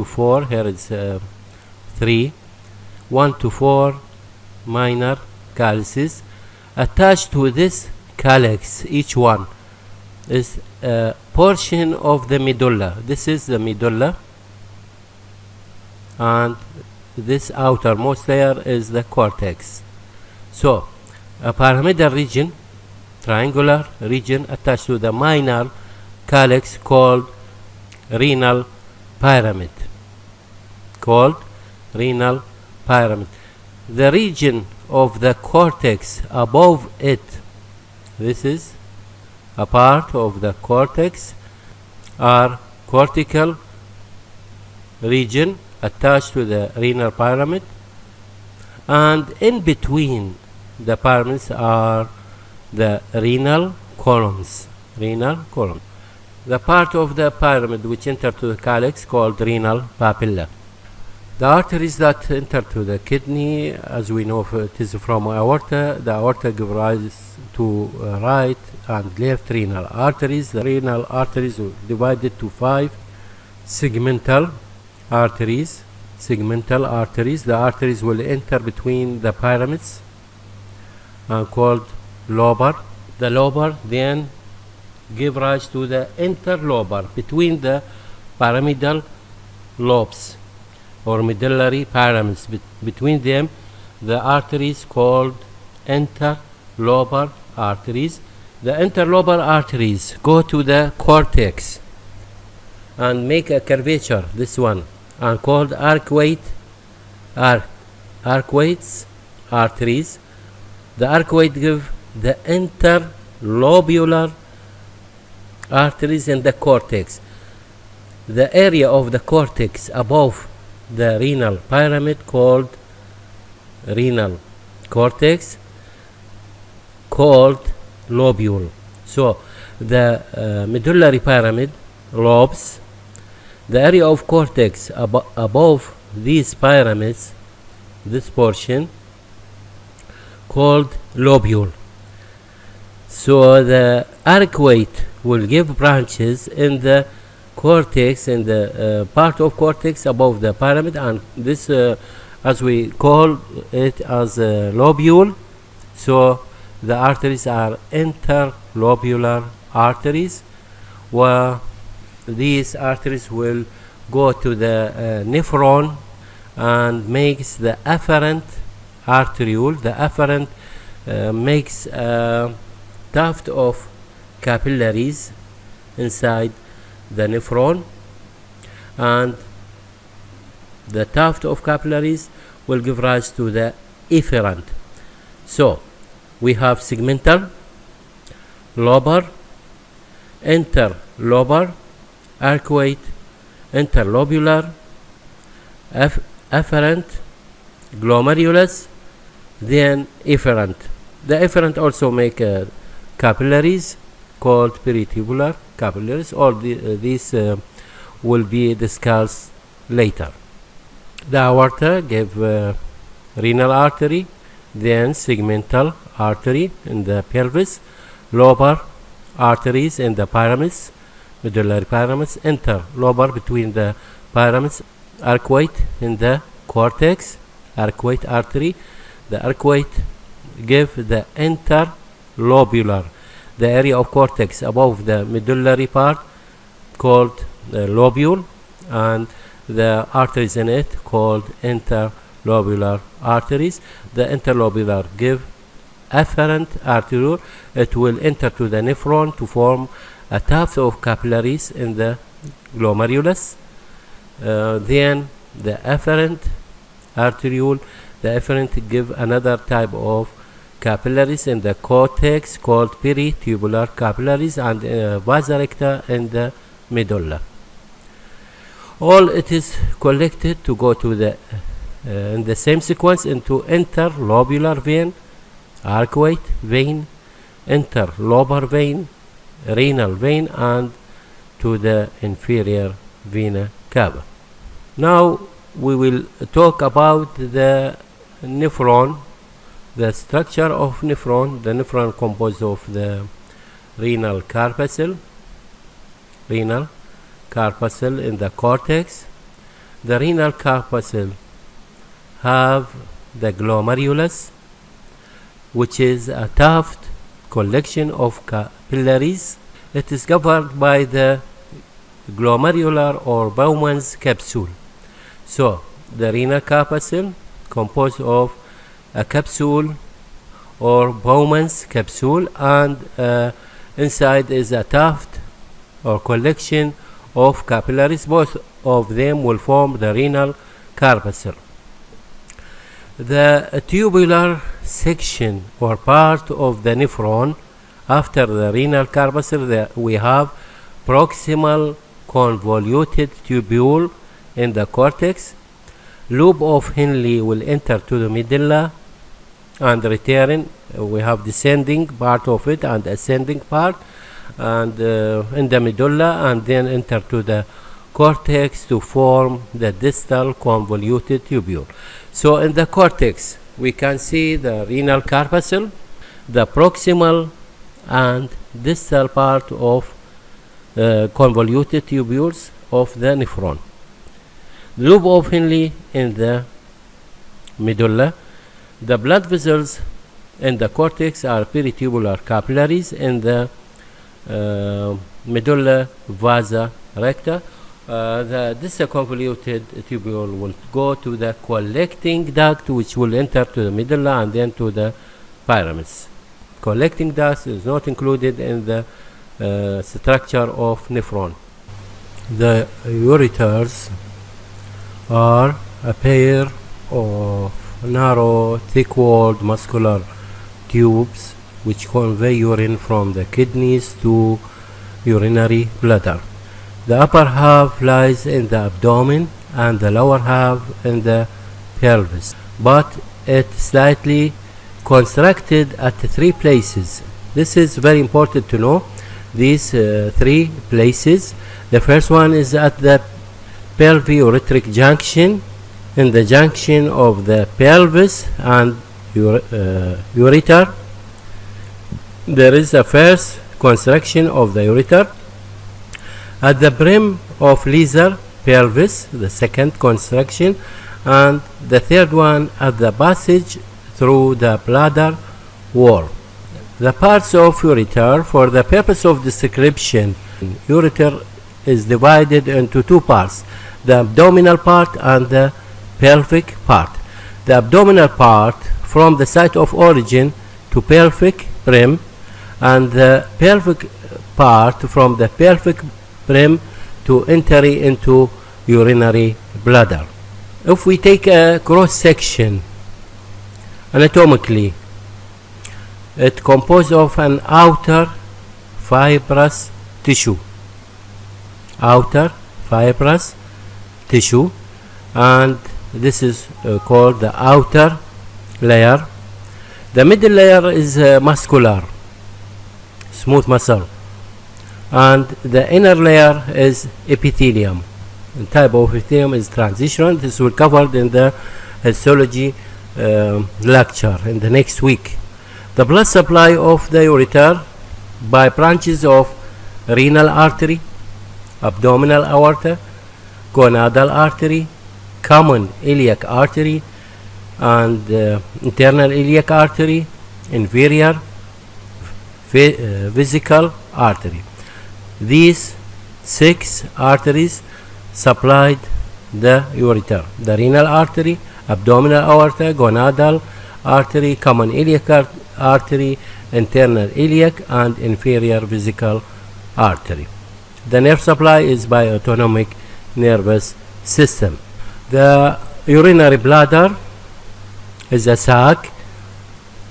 to 4, here is 3, 1 to 4 minor calyces. Attached to this calyx, each one is a portion of the medulla. This is the medulla, and this outermost layer is the cortex. So a pyramidal region, triangular region attached to the minor calyx called renal pyramid. The region of the cortex above it, this is a part of the cortex, are cortical region attached to the renal pyramid, and in between the pyramids are the renal columns. The part of the pyramid which enter to the calyx called renal papilla. The arteries that enter to the kidney, as we know, it is from aorta. The aorta gives rise to right and left renal arteries. The renal arteries are divided to 5 segmental arteries. The arteries will enter between the pyramids and called lobar. The lobar then give rise to the interlobar between the pyramidal lobes or medullary pyramids. Between them, the arteries called interlobar arteries. The interlobar arteries go to the cortex and make a curvature, this one, and called arcuate arteries. The arcuate give the interlobular arteries in the cortex. The area of the cortex above the renal pyramid called renal cortex, called lobule. So the medullary pyramid lobes, the area of cortex above these pyramids, this portion called lobule. So the arcuate will give branches in the cortex, in the part of cortex above the pyramid, and this as we call it as a lobule. So the arteries are interlobular arteries, where these arteries will go to the nephron and makes the afferent arteriole. The afferent makes a tuft of capillaries inside the nephron, and the tuft of capillaries will give rise to the efferent. So we have segmental, lobar, interlobar, arcuate, interlobular, afferent, glomerulus, then efferent. The efferent also make capillaries called peritubular capillaries. All these will be discussed later. The aorta gave renal artery, then segmental artery in the pelvis, lobar arteries in the pyramids, medullary pyramids, interlobar between the pyramids, arcuate in the cortex, arcuate artery. The arcuate give the interlobular, the area of cortex above the medullary part called lobule, and the arteries in it called interlobular arteries. The interlobular give afferent arteriole. It will enter to the nephron to form a tuft of capillaries in the glomerulus. Then the afferent arteriole, the afferent give another type of capillaries in the cortex called peritubular capillaries, and vasa recta in the medulla. All it is collected to go to the in the same sequence into interlobular vein, arcuate vein, interlobar vein, renal vein, and to the inferior vena cava. Now we will talk about the nephron, the structure of nephron. The nephron composed of the renal corpuscle in the cortex, The renal corpuscle have the glomerulus, which is a tuft collection of capillaries. It is covered by the glomerular or Bowman's capsule. So the renal corpuscle composed of a capsule or Bowman's capsule, and inside is a tuft or collection of capillaries. Both of them will form the renal corpuscle. The tubular section or part of the nephron after the renal corpuscle, we have proximal convoluted tubule in the cortex. Lobe of Henle will enter to the medulla and return. We have descending part of it and ascending part, and in the medulla, and then enter to the cortex to form the distal convoluted tubule. So in the cortex we can see the renal corpuscle, the proximal and distal part of convoluted tubules of the nephron. Lobe of Henle in the medulla. The blood vessels in the cortex are peritubular capillaries. In the medulla vasa recta, the distal convoluted tubule will go to the collecting duct, which will enter to the medulla and then to the pyramids. Collecting duct is not included in the structure of nephron. The ureters are a pair of narrow, thick-walled muscular tubes which convey urine from the kidneys to urinary bladder. The upper half lies in the abdomen and the lower half in the pelvis, but it's slightly contracted at 3 places. This is very important to know, these 3 places. The first one is at the pelviureteric junction. In the junction of the pelvis and ureter, there is a first contraction of the ureter. At the brim of lesser pelvis, the second contraction, and the third one at the passage through the bladder wall. The parts of ureter, for the purpose of description, ureter is divided into 2 parts, the abdominal part and the pelvic part. The abdominal part from the site of origin to pelvic brim, and the pelvic part from the pelvic brim to entry into urinary bladder. If we take a cross section anatomically, it composed of an outer fibrous tissue, and this is called the outer layer. The middle layer is muscular, smooth muscle, and the inner layer is epithelium. The type of epithelium is transitional. This will be covered in the histology lecture in the next week. The blood supply of the ureter by branches of renal artery, abdominal aorta, gonadal artery, common iliac artery, and internal iliac artery, inferior vesical artery. These 6 arteries supplied the ureter: the renal artery, abdominal aorta, gonadal artery, common iliac artery, internal iliac, and inferior vesical artery. The nerve supply is by autonomic nervous system. The urinary bladder is a sac,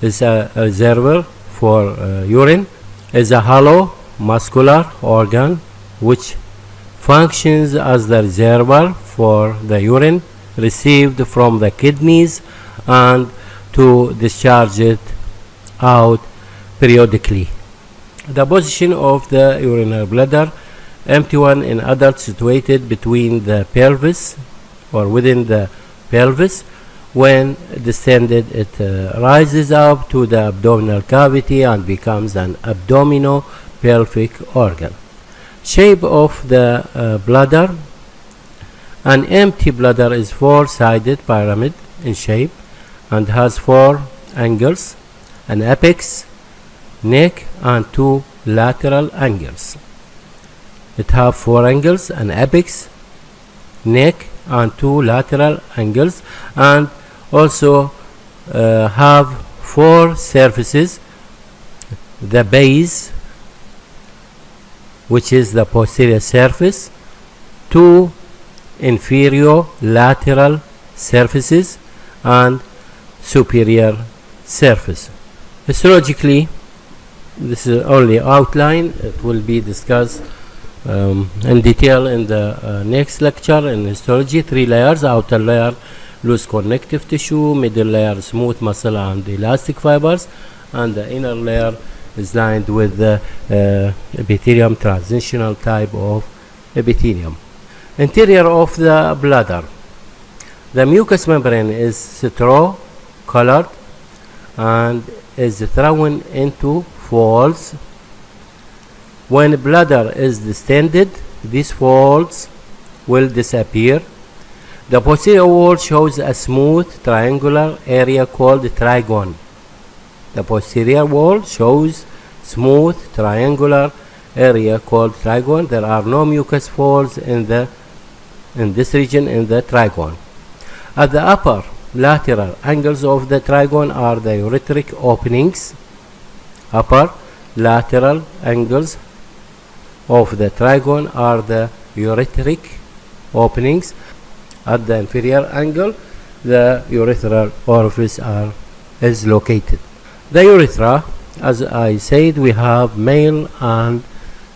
is a reservoir for urine, is a hollow muscular organ which functions as the reservoir for the urine received from the kidneys and to discharge it out periodically. The position of the urinary bladder: empty one in adults, situated between the pelvis or within the pelvis. When distended, it rises up to the abdominal cavity and becomes an abdominopelvic organ. Shape of the bladder: An empty bladder is four-sided pyramid in shape and has four angles, an apex, neck, and two lateral angles. It have four angles, an apex, neck, and two lateral angles, and also have four surfaces: the base, which is the posterior surface, two inferior lateral surfaces, and superior surface. Histologically, this is only outline. It will be discussed in detail in the next lecture. In histology, three layers: outer layer loose connective tissue, middle layer smooth muscle and elastic fibers, and the inner layer is lined with the epithelium, transitional type of epithelium. Interior of the bladder. The mucous membrane is straw colored and is thrown into folds. When bladder is distended, these folds will disappear. The posterior wall shows a smooth triangular area called trigone. The posterior wall shows smooth triangular area called trigone. There are no mucous folds in this region in the trigone. At the upper lateral angles of the trigone are the ureteric openings. Upper lateral angles of the trigone are the ureteric openings. At the inferior angle, the urethral orifice is located. The urethra, as I said, we have male and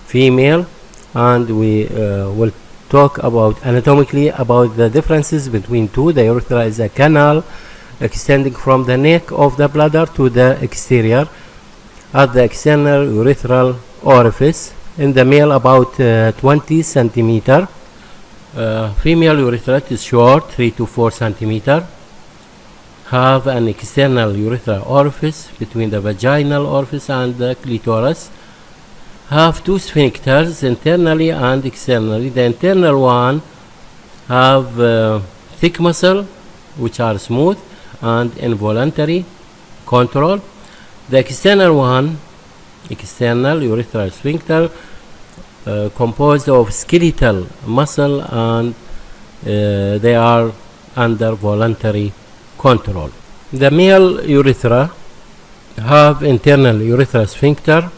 female, and we will talk about anatomically about the differences between two. The urethra is a canal extending from the neck of the bladder to the exterior at the external urethral orifice. In the male, about 20 centimeter. Female urethra is short, 3 to 4 centimeter. Have an external urethral orifice between the vaginal orifice and the clitoris. Have two sphincters internally and externally. The internal one have thick muscle, which are smooth and involuntary control. The external one, external urethral sphincter, composed of skeletal muscle, and they are under voluntary control. The male urethra have internal urethral sphincter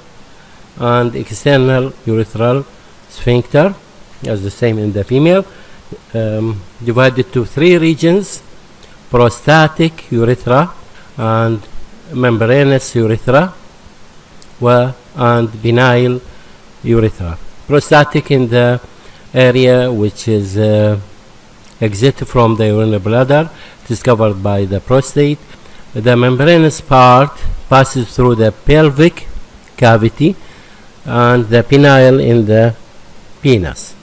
and external urethral sphincter, as the same in the female, divided to three regions: prostatic urethra and membranous urethra and penile urethra. Prostatic in the area which is exit from the urinary bladder. It is covered by the prostate. The membranous part passes through the pelvic cavity, and the penile in the penis.